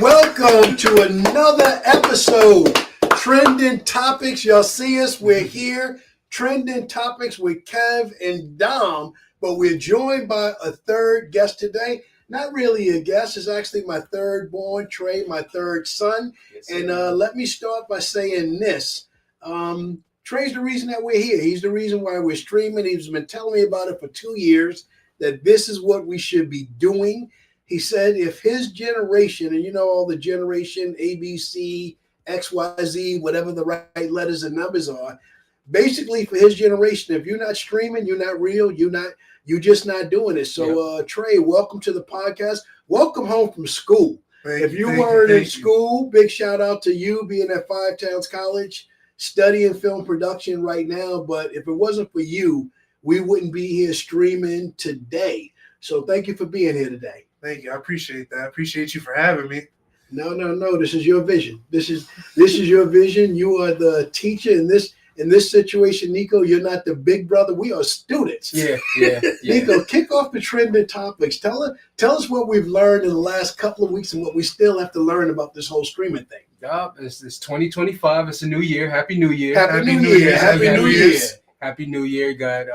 Welcome to another episode. Trending Topics. Y'all see us. We're here. Trending Topics with Kev and Dom. But we're joined by a third guest today. Not really a guest. It's actually my third born, Trey, my third son. Yes, and let me start by saying this. Trey's the reason that we're here. He's the reason why we're streaming. He's been telling me about it for 2 years, that this is what we should be doing. He said if his generation, and you know all the generation, A, B, C, X, Y, Z, whatever the right letters and numbers are, basically for his generation, if you're not streaming, you're not real, you're just not doing it. So Trey, welcome to the podcast. Welcome home from school. If you weren't in school, big shout out to you being at Five Towns College, studying film production right now. But if it wasn't for you, we wouldn't be here streaming today. So thank you for being here today. Thank you. I appreciate that. I appreciate you for having me. No. This is your vision. This is your vision. You are the teacher in this situation, Nico. You're not the big brother. We are students. Yeah. Nico, kick off the trending topics. Tell us what we've learned in the last couple of weeks and what we still have to learn about this whole streaming thing. It's 2025. It's a new year. Happy New Year. Happy New Year. Happy New Year. God,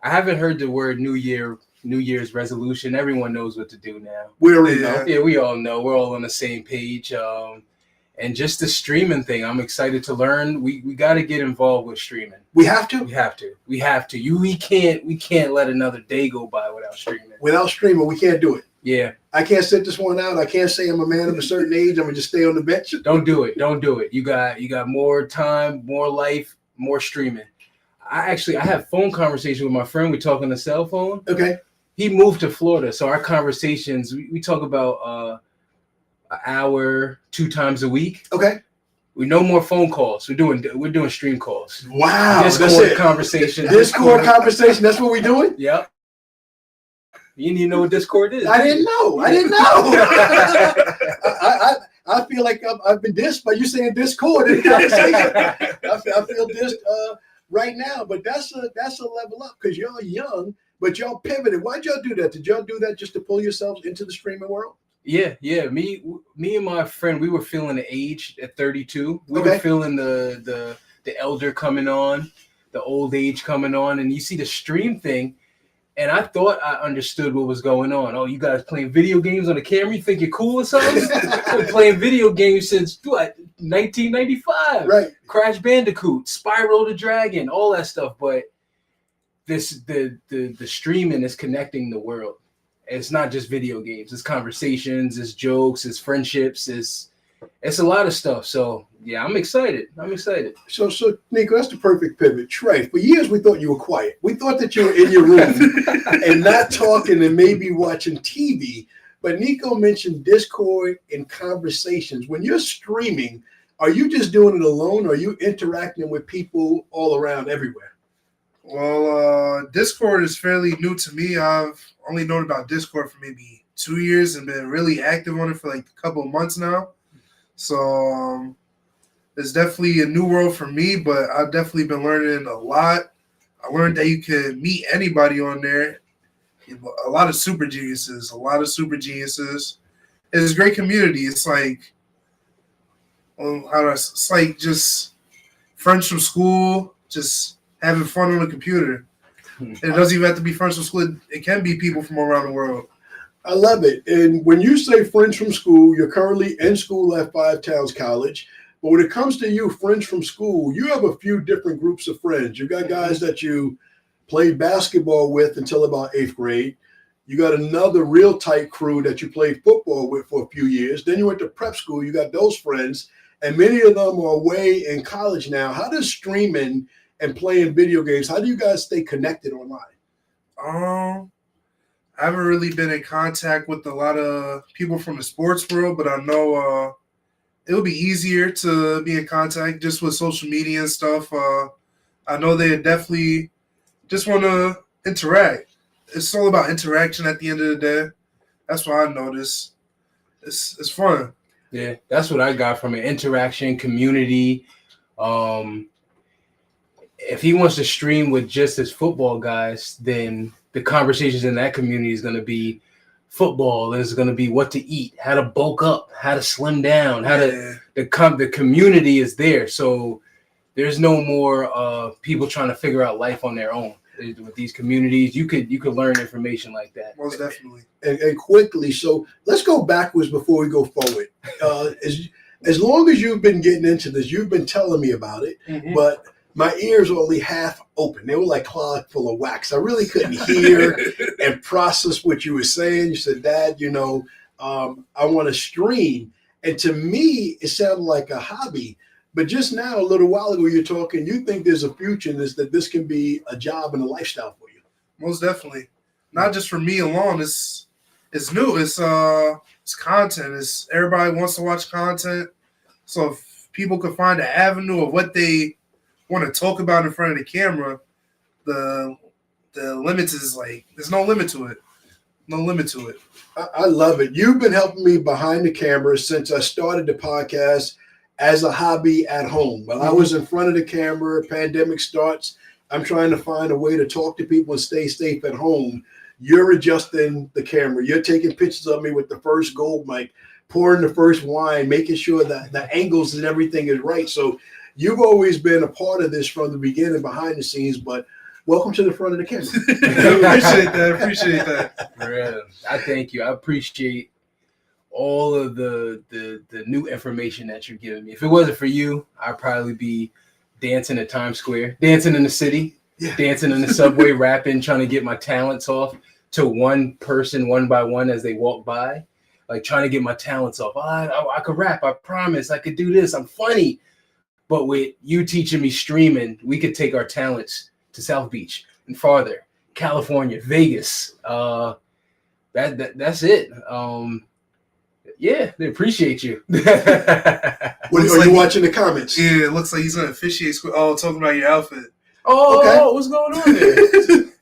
I haven't heard the word New Year's resolution. Everyone knows what to do now. We already know. Yeah, we all know. We're all on the same page. And just the streaming thing, I'm excited to learn. We got to get involved with streaming. We have to. We have to. We can't let another day go by without streaming. Without streaming, we can't do it. Yeah. I can't sit this one out. I can't say I'm a man of a certain age. I'm gonna just stay on the bench. Don't do it. You got more time, more life, more streaming. I have phone conversation with my friend. We talk on the cell phone. Okay. He moved to Florida, so our conversations, we talk about an hour 2 times a week. Okay. We no more phone calls. We're doing stream calls. Wow. Discord conversation. Discord conversation. That's what we're doing? Yep. You didn't even know what Discord is. I didn't know. I feel like I've been dissed by you saying Discord in conversation. I feel dissed right now, but that's a level up because y'all young, but y'all pivoted. Why'd y'all do that? Did y'all do that just to pull yourselves into the streaming world? Yeah. Me and my friend, we were feeling the age at 32. We were feeling the elder coming on, the old age coming on, and you see the stream thing. And I thought I understood what was going on. Oh, you guys playing video games on the camera? You think you're cool or something? Been playing video games since what, 1995. Right. Crash Bandicoot, Spyro the Dragon, all that stuff. But the streaming is connecting the world. It's not just video games. It's conversations, it's jokes, it's friendships, it's a lot of stuff. So yeah, I'm excited. So Nico, that's the perfect pivot. Trey, for years we thought you were quiet. We thought that you were in your room and not talking and maybe watching TV. But Nico mentioned Discord and conversations. When you're streaming, Are you just doing it alone, or are you interacting with people all around everywhere? Well, Discord is fairly new to me. I've only known about Discord for maybe 2 years and been really active on it for like a couple of months now. So it's definitely a new world for me, but I've definitely been learning a lot. I learned that you can meet anybody on there. A lot of super geniuses. It's a great community. It's like, it's like just friends from school, just having fun on the computer. And it doesn't even have to be friends from school. It can be people from around the world. I love it. And when you say friends from school, you're currently in school at Five Towns College. But when it comes to you, friends from school, you have a few different groups of friends. You got guys that you played basketball with until about 8th grade. You got another real tight crew that you played football with for a few years. Then you went to prep school. You got those friends. And many of them are away in college now. How does streaming and playing video games, how do you guys stay connected online? I haven't really been in contact with a lot of people from the sports world, but I know it'll be easier to be in contact just with social media and stuff. I know they definitely just want to interact. It's all about interaction at the end of the day. That's what I noticed. It's fun. Yeah, that's what I got from it. Interaction, community. If he wants to stream with just his football guys, then the conversations in that community is going to be football. It's going to be what to eat, how to bulk up, how to slim down, the community is there. So there's no more people trying to figure out life on their own. With these communities, you could learn information like that. Most definitely. And quickly, so let's go backwards before we go forward. As long as you've been getting into this, you've been telling me about it, but my ears were only half open. They were like clogged full of wax. I really couldn't hear and process what you were saying. You said, Dad, I want to stream. And to me, it sounded like a hobby. But just now, a little while ago, you're talking, you think there's a future in this, that this can be a job and a lifestyle for you. Most definitely. Not just for me alone. It's new. It's content. Everybody wants to watch content. So if people could find an avenue of what they want to talk about in front of the camera, the limits is like, there's no limit to it. No limit to it. I love it. You've been helping me behind the camera since I started the podcast as a hobby at home. While I was in front of the camera, pandemic starts, I'm trying to find a way to talk to people and stay safe at home. You're adjusting the camera. You're taking pictures of me with the first gold mic, pouring the first wine, making sure that the angles and everything is right. So you've always been a part of this from the beginning, behind the scenes, but welcome to the front of the camera. Appreciate that. Really, I thank you. I appreciate all of the new information that you're giving me. If it wasn't for you, I'd probably be dancing at Times Square, dancing in the city, dancing in the subway, rapping, trying to get my talents off to one person, one by one, as they walk by, like trying to get my talents off. I could rap. I promise. I could do this. I'm funny. But with you teaching me streaming, we could take our talents to South Beach and farther, California, Vegas. That's it. Yeah, they appreciate you. Are you watching the comments? Yeah, it looks like he's gonna officiate. Talking about your outfit. Oh, okay. What's going on there?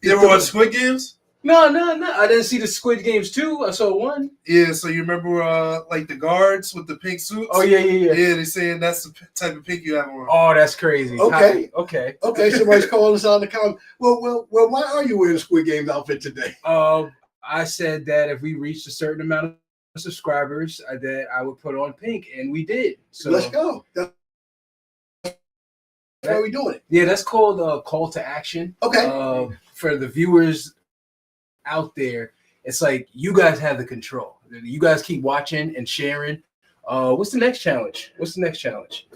You ever watch Squid Games? No. I didn't see the Squid Games 2. I saw 1. Yeah, so you remember like the guards with the pink suits? Oh, yeah. Yeah, they're saying that's the type of pink you have on. Oh, that's crazy. Okay. Okay. Somebody's calling us out in the comments. Well, why are you wearing a Squid Games outfit today? I said that if we reached a certain amount of subscribers, that I would put on pink, and we did. So let's go. That's why we doing it. Yeah, that's called a call to action. Okay. For the viewers out there, it's like you guys have the control. You guys keep watching and sharing. What's the next challenge? I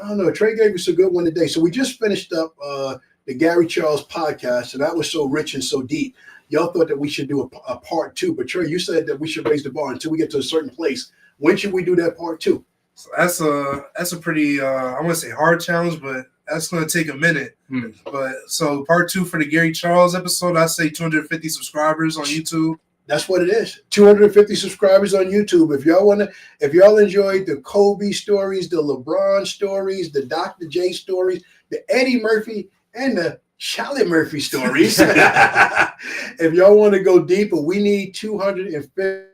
don't know. Trey gave us a good one today. So we just finished up the Gary Charles podcast, and that was so rich and so deep. Y'all thought that we should do a part 2, but Trey, you said that we should raise the bar until we get to a certain place. When should we do that part 2? So that's a pretty I want to say hard challenge, but that's going to take a minute. But so part 2 for the Gary Charles episode, I say 250 subscribers on YouTube. That's what it is. 250 subscribers on YouTube. If y'all enjoyed the Kobe stories, the LeBron stories, the Dr. J stories, the Eddie Murphy, and the Charlotte Murphy stories. If y'all want to go deeper, we need 250.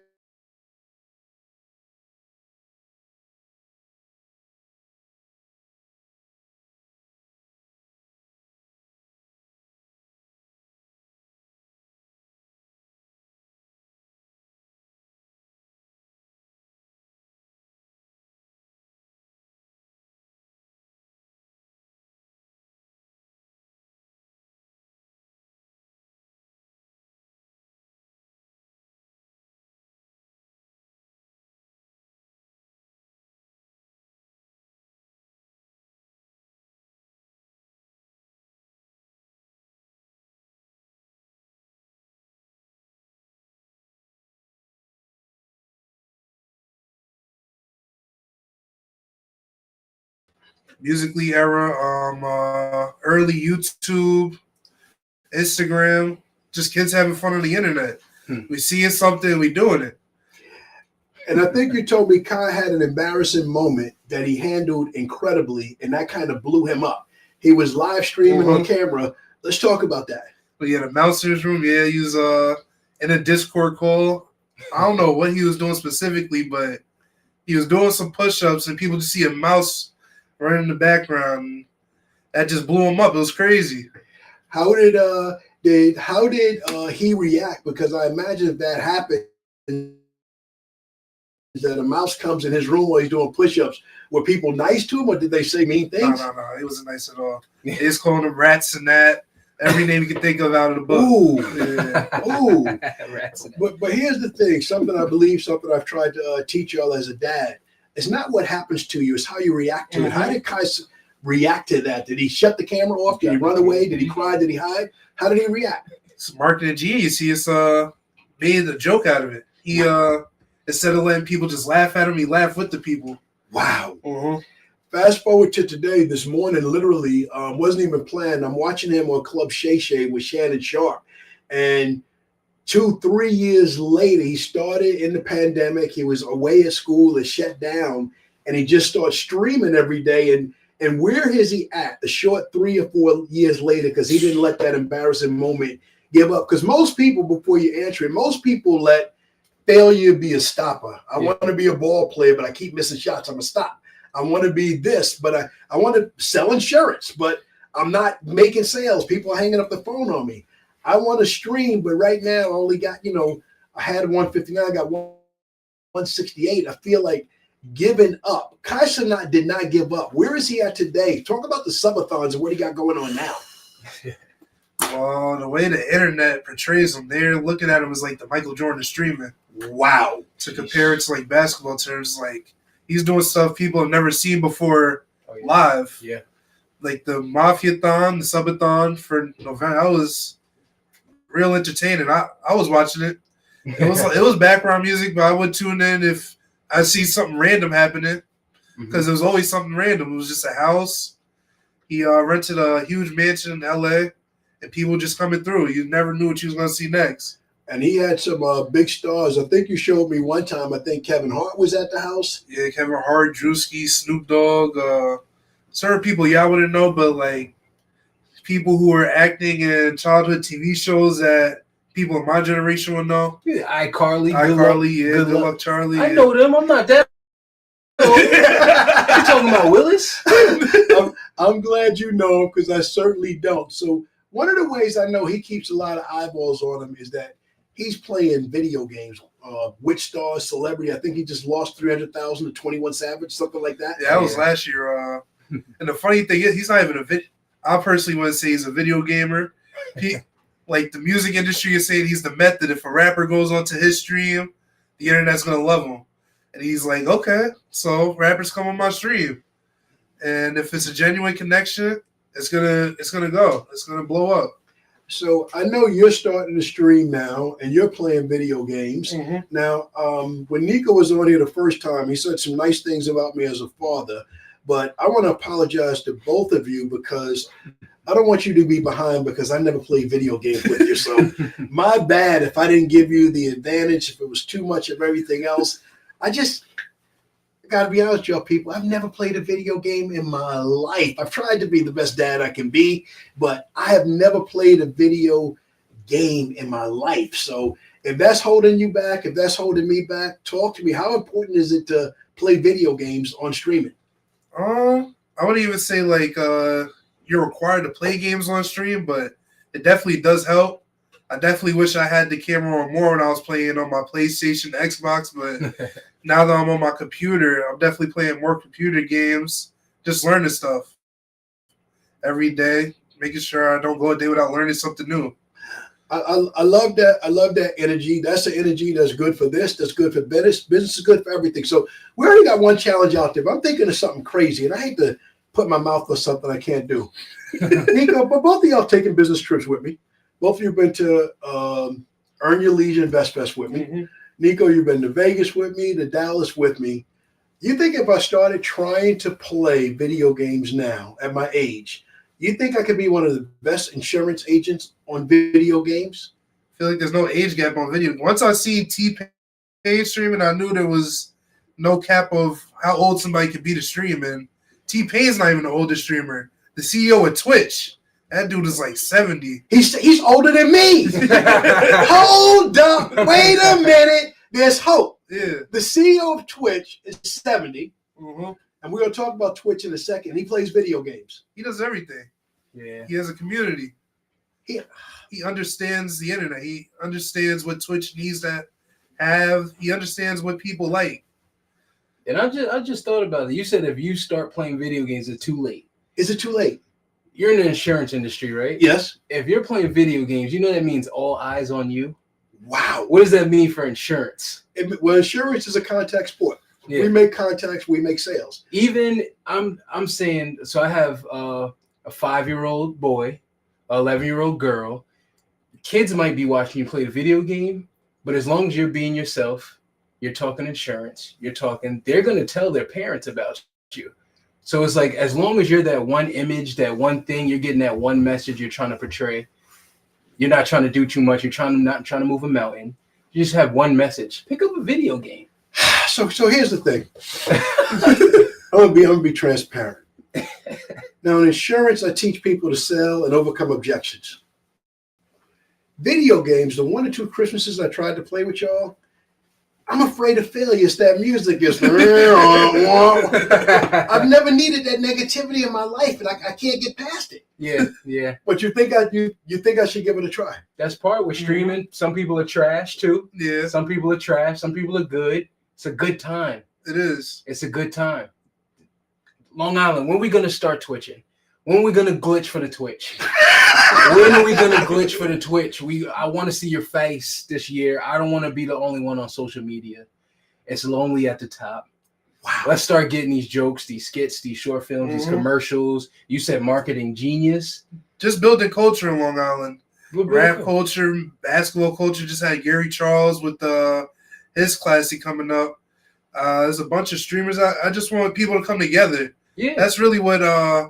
Musically era, early YouTube, Instagram, just kids having fun on the internet. We seeing something, we doing it. And I think you told me Kai had an embarrassing moment that he handled incredibly, and that kind of blew him up. He was live streaming on camera. Let's talk about that. But yeah, the mouse-in room, yeah, he was in a Discord call. I don't know what he was doing specifically, but he was doing some push-ups, and people just see a mouse running in the background. That just blew him up. It was crazy. How did he react? Because I imagine if that happened, that a mouse comes in his room while he's doing push-ups, were people nice to him, or did they say mean things? No, it wasn't nice at all. They just calling him rats and that. Every name you can think of out of the book. Ooh. But here's the thing, something I've tried to teach y'all as a dad. It's not what happens to you, it's how you react to it. How did Kai react to that? Did he shut the camera off? Did he run away? Did he cry? Did he hide? How did he react? It's marketing genius. He just made a joke out of it. He instead of letting people just laugh at him, he laughed with the people. Wow. Fast forward to today, this morning, literally, wasn't even planned. I'm watching him on Club Shay Shay with Shannon Sharp. And 2-3 years later, he started in the pandemic. He was away at school, it shut down, and he just started streaming every day. And where is he at a short 3 or 4 years later? Because he didn't let that embarrassing moment give up. Because most people, before you answer it, most people let failure be a stopper. I want to be a ball player, but I keep missing shots. I'm going to stop. I want to be this, but I want to sell insurance, but I'm not making sales. People are hanging up the phone on me. I want to stream, but right now I only got, I had 159, I got 168. I feel like giving up. Kai Cenat did not give up. Where is he at today? Talk about the subathons and what he got going on now. Well, the way the internet portrays him, they're looking at him as like the Michael Jordan of streaming. Wow. To compare it to like basketball terms, like he's doing stuff people have never seen before live. Yeah. Like the Mafia-thon, the subathon for November, that was real entertaining. I was watching it. It was background music, but I would tune in if I see something random happening because there was always something random. It was just a house. He rented a huge mansion in LA, and people just coming through. You never knew what you was going to see next. And he had some big stars. I think you showed me one time, I think Kevin Hart was at the house. Yeah, Kevin Hart, Drewski, Snoop Dogg, certain people I wouldn't know, but like people who are acting in childhood TV shows that people in my generation would know. Yeah, iCarly, Good Luck Charlie. I know them. I'm not that. You talking about Willis? I'm glad you know because I certainly don't. So one of the ways I know he keeps a lot of eyeballs on him is that he's playing video games. Which Star Celebrity? I think he just lost 300,000 to 21 Savage, something like that. Yeah, that was last year. And the funny thing is, he's not even a video. I personally wouldn't say he's a video gamer. Like the music industry is saying he's the method. If a rapper goes onto his stream, the internet's gonna love him. And he's like, okay, so rappers come on my stream, and if it's a genuine connection, it's gonna go. It's gonna blow up. So I know you're starting to stream now, and you're playing video games. Now, when Nico was on here the first time, he said some nice things about me as a father. But I want to apologize to both of you because I don't want you to be behind because I never played video games with you. So my bad if I didn't give you the advantage, if it was too much of everything else. I got to be honest with y'all people. I've never played a video game in my life. I've tried to be the best dad I can be, but I have never played a video game in my life. So if that's holding you back, if that's holding me back, talk to me. How important is it to play video games on streaming? I wouldn't even say like you're required to play games on stream, but it definitely does help. I definitely wish I had the camera on more when I was playing on my PlayStation, Xbox, but now that I'm on my computer, I'm definitely playing more computer games, just learning stuff every day, making sure I don't go a day without learning something new. I love that. I love that energy. That's the energy that's good for this. That's good for business. Business is good for everything. So we already got one challenge out there, but I'm thinking of something crazy, and I hate to put my mouth on something I can't do. Nico, but both of y'all taking business trips with me. Both of you been to Earn Your Leisure Invest Fest with me. Mm-hmm. Nico, you've been to Vegas with me, to Dallas with me. You think if I started trying to play video games now at my age, you think I could be one of the best insurance agents on video games? I feel like there's no age gap on video. Once I see T-Pain streaming, I knew there was no cap of how old somebody could be to stream. And T-Pain's not even the oldest streamer. The CEO of Twitch, that dude is like 70. He's older than me. Hold up. Wait a minute. There's hope. Yeah. The CEO of Twitch is 70. Mm-hmm. And we're going to talk about Twitch in a second. He plays video games. He does everything. Yeah. He has a community. He understands the internet. He understands what Twitch needs to have. He understands what people like. And I just thought about it. You said if you start playing video games, it's too late. Is it too late? You're in the insurance industry, right? Yes. If you're playing video games, you know that means all eyes on you. Wow. What does that mean for insurance? Well, insurance is a contact sport. Yeah. We make contacts, we make sales. Even I'm saying, so I have a 5-year-old boy, an 11-year-old girl. Kids might be watching you play a video game, but as long as you're being yourself, you're talking insurance, they're going to tell their parents about you. So it's like, as long as you're that one image, that one thing, you're getting that one message you're trying to portray. You're not trying to do too much. You're not trying to move a mountain. You just have one message. Pick up a video game. So here's the thing. I'm gonna be transparent. Now in insurance, I teach people to sell and overcome objections. Video games, the 1 or 2 Christmases I tried to play with y'all, I'm afraid of failure. It's that music. It's I've never needed that negativity in my life, and I can't get past it. Yeah. But you think I should give it a try? That's part with streaming. Mm-hmm. Some people are trash too. Yeah. Some people are trash. Some people are good. It's a good time. It is. It's a good time. Long Island, when are we gonna start twitching? When are we gonna glitch for the Twitch? When are we gonna glitch for the Twitch? I want to see your face this year. I don't want to be the only one on social media. It's lonely at the top. Wow. Let's start getting these jokes, these skits, these short films, these commercials. You said marketing genius. Just building culture in Long Island. Rap culture, basketball culture. Just had Gary Charles with his classic coming up. There's a bunch of streamers. I just want people to come together. Yeah. That's really what my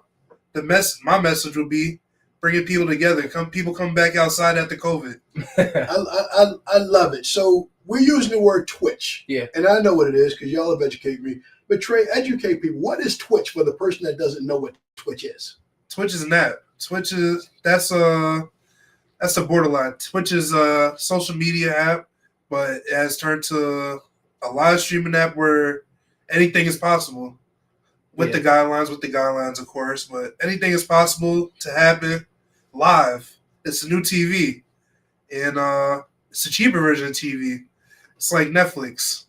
message would be. Bringing people together. People come back outside after COVID. I love it. So we're using the word Twitch. Yeah. And I know what it is because y'all have educated me. But Trey, educate people. What is Twitch for the person that doesn't know what Twitch is? Twitch is an app. Twitch is that's a borderline. Twitch is a social media app, but it has turned to a live streaming app where anything is possible. With the guidelines, of course, but anything is possible to happen live. It's a new TV, and it's a cheaper version of TV. It's like Netflix.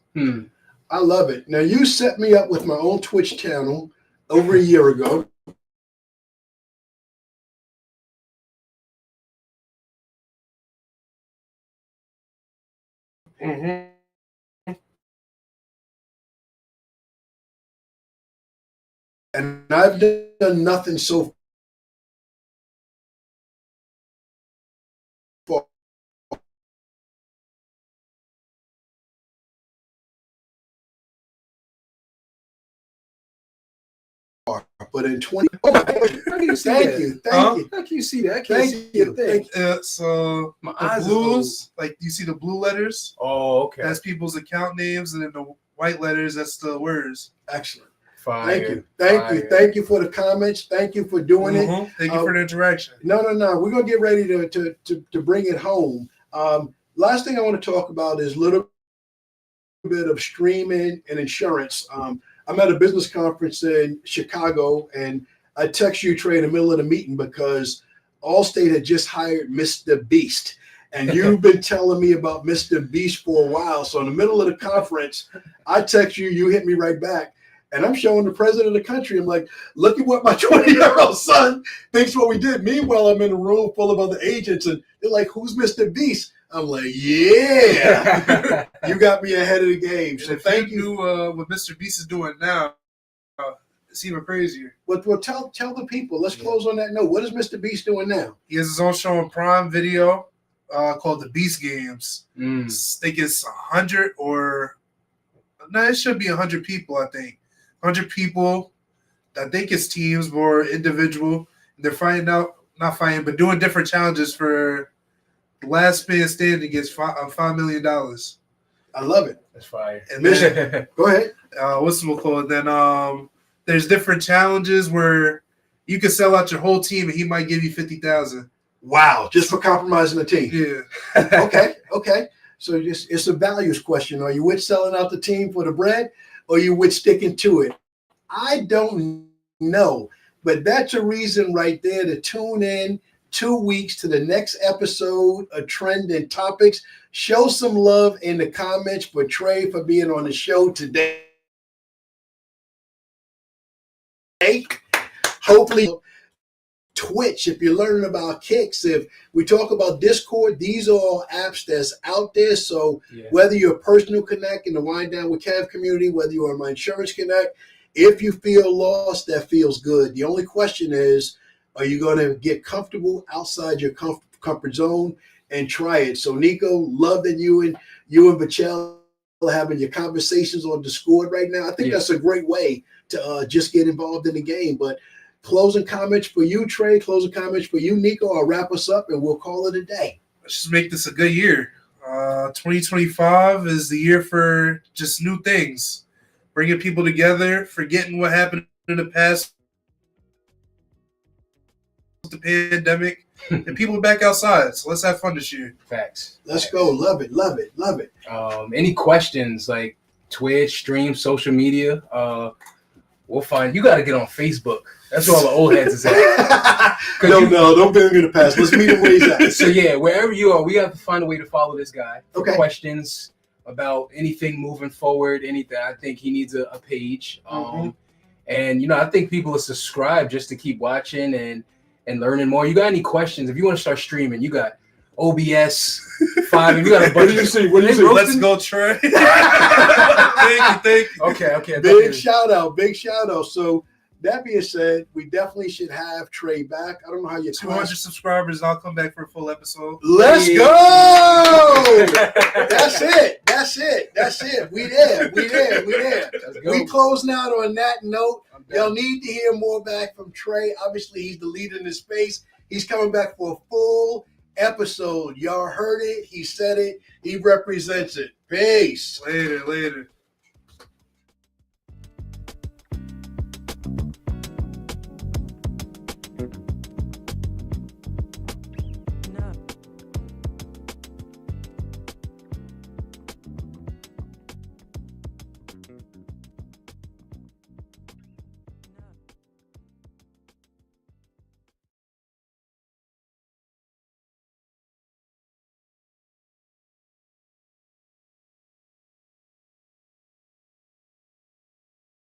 I love it. Now, you set me up with my own Twitch channel over a year ago. Mm-hmm. And I've done nothing so far. But in 20, How can you see thank that? you. How can you see that? I can't Thank see you. a thing. So My the eyes blues, like you see the blue letters, Oh, okay. that's people's account names, and then the white letters, that's the words. Excellent. Fire. Thank you for the comments. Thank you for doing it. Thank you for the interaction. No. We're gonna get ready to bring it home. Last thing I want to talk about is a little bit of streaming and insurance. I'm at a business conference in Chicago, and I text you, Trey, in the middle of the meeting because Allstate had just hired Mr. Beast. And you've been telling me about Mr. Beast for a while. So in the middle of the conference, I text you, you hit me right back. And I'm showing the president of the country. I'm like, look at what my 20-year-old son thinks what we did. Meanwhile, I'm in a room full of other agents, and they're like, who's Mr. Beast? I'm like, yeah, you got me ahead of the game. So thank you. What Mr. Beast is doing now, it's even crazier. Well, tell the people. Let's close on that note. What is Mr. Beast doing now? He has his own show on Prime Video called The Beast Games. I think it's 100 or no, it should be 100 people. I think 100 people. I think it's teams or individual. They're but doing different challenges for the last man standing gets $5 million. I love it. That's fire. And then, go ahead. What's the called? Then there's different challenges where you can sell out your whole team and he might give you $50,000. Wow, just for compromising the team. Yeah. Okay. So it's a values question. Are you with selling out the team for the bread, or are you with sticking to it? I don't know, but that's a reason right there to tune in 2 weeks to the next episode of Trend and Topics. Show some love in the comments for Trey for being on the show today. Hopefully, Twitch, if you're learning about kicks, if we talk about Discord, these are all apps that's out there. So whether you're a personal connect in the Wine Down with Kev community, whether you're on my insurance connect, if you feel lost, that feels good. The only question is, are you going to get comfortable outside your comfort zone and try it? So Nico, love that you and Bachel having your conversations on Discord right now. I think that's a great way to just get involved in the game. But closing comments for you, Trey. Closing comments for you, Nico. I'll wrap us up and we'll call it a day. Let's just make this a good year. 2025 is the year for just new things. Bringing people together, forgetting what happened in the past, the pandemic, and people are back outside. So let's have fun this year. Facts. Let's go. Love it. Any questions like Twitch, stream, social media? We'll find. You got to get on Facebook. That's where all the old heads is at. No, don't bring me to the past. Let's meet him where he's at. So wherever you are, we have to find a way to follow this guy. For okay. Questions about anything moving forward, anything. I think he needs a page. And I think people will subscribe just to keep watching and learning more. You got any questions? If you want to start streaming, you got OBS 5, and you got a bunch. What do you say? Let's go, Trey. Thank you. Okay. Big shout out. So that being said, we definitely should have Trey back. I don't know how you 200 subscribers, I'll come back for a full episode. Let's go. That's it. We there. We closing out on that note. Y'all need to hear more back from Trey. Obviously, he's the leader in this space. He's coming back for a full episode. Y'all heard it. He said it. He represents it. Peace. Later.